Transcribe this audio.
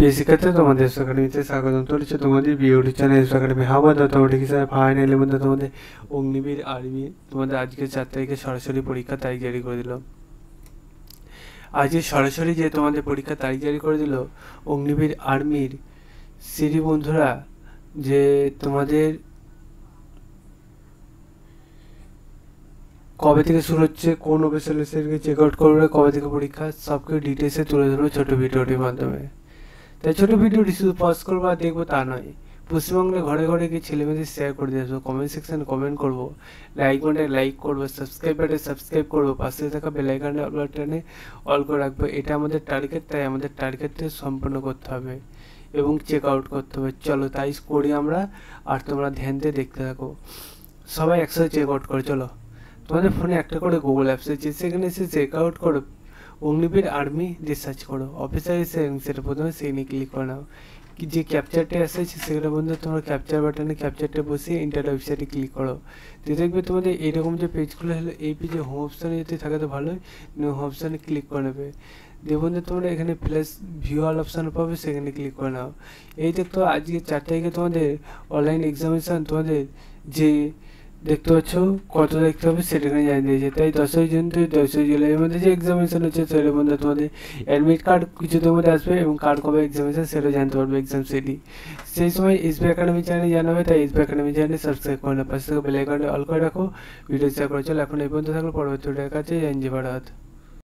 প্রিয় শিক্ষার্থী, তোমাদের একাডেমিতে স্বাগতম চলেছে তোমাদের ইউটিউব চ্যানেল একাডেমি। হাওয়া তোমাদের হিসাবে ফাইনালের মধ্যে তোমাদের অগ্নিবীর আর্মি তোমাদের আজকে 4 তারিখে সরাসরি পরীক্ষা তারিখ জারি করে দিল। আজকে সরাসরি যে তোমাদের পরীক্ষা তারিখ জারি করে দিল অগ্নিবীর আর্মির সিরি বন্ধুরা, যে তোমাদের কবে থেকে শুরু হচ্ছে, কোন অফিসিয়ালকে চেক আউট করবে, কবে থেকে পরীক্ষা, সব কিছু ডিটেলসে তুলে ধরবো ছোট ভিডিওটির মাধ্যমে। তাই ছোটো ভিডিওটি শুধু পজ করবো আর দেখবো তা নয়, পশ্চিমবঙ্গে ঘরে ঘরে গিয়ে ছেলেমেয়েদের শেয়ার করে দিয়ে আসবো, কমেন্ট সেকশানে কমেন্ট করবো, লাইক বাটনে লাইক করবো, সাবস্ক্রাইব বাটনে সাবস্ক্রাইব করবো, পাশে থাকা বেল আইকনে বাটনে অল করে রাখবো। এটা আমাদের টার্গেট, তাই আমাদের টার্গেটটা সম্পূর্ণ করতে হবে এবং চেক আউট করতে হবে। চলো তাই করি আমরা, আর তোমরা ধ্যান দিয়ে দেখতে থাকো। সবাই একসাথে চেক আউট করে চলো। তোমাদের ফোনে একটা করে গুগল অ্যাপস আছে, সেখানে এসে চেক আউট করো, অগ্নিবীর আর্মি দিয়ে সার্চ করো, অফিসার এসে সেটা প্রথমে সেখানে ক্লিক করে নাও। যে ক্যাপচারটা এসেছে সেটা বন্ধু তোমরা ক্যাপচার বাটনে ক্যাপচারটা বসিয়ে ইন্টার ওয়েবসাইটে ক্লিক করো। তো দেখবে তোমাদের এইরকম যে পেজগুলো হলো, এই পেজে হোম অপশানে যদি থাকে তো ভালোই, হোম অপশানে ক্লিক করে নেবে। দেখুন যে তোমরা এখানে প্লাস ভিউ অল অপশান পাবে, সেখানে ক্লিক করে নাও। এই দেখতো আজকে 4 তারিখে তোমাদের অনলাইন এক্সামিনেশান তোমাদের যে দেখতে পাচ্ছ কত দেখতে হবে সেটা এখানে জানিয়ে দিয়েছে। তাই 10ই জুন থেকে 10ই জুলাইয়ের মধ্যে যে এক্সামিনেশন হচ্ছে সেটার মধ্যে তোমাদের অ্যাডমিট কার্ড কিছুদের মধ্যে আসবে এবং কার্ড কবে এক্সামিনেশন সেটা জানতে পারবে এক্সাম সেটি। সেই সময় এসবি একাডেমি চ্যানেলে জানাবে, তাই এসবি একাডেমি চ্যানেলে সাবস্ক্রাইব করে না, পাশে থেকে বেল আইকনটা অল করে রাখো, ভিডিও শেয়ার করে চলো। এখন এই পর্যন্ত থাকলে পরবর্তী ভিডিওর কাছে জয় ভারত।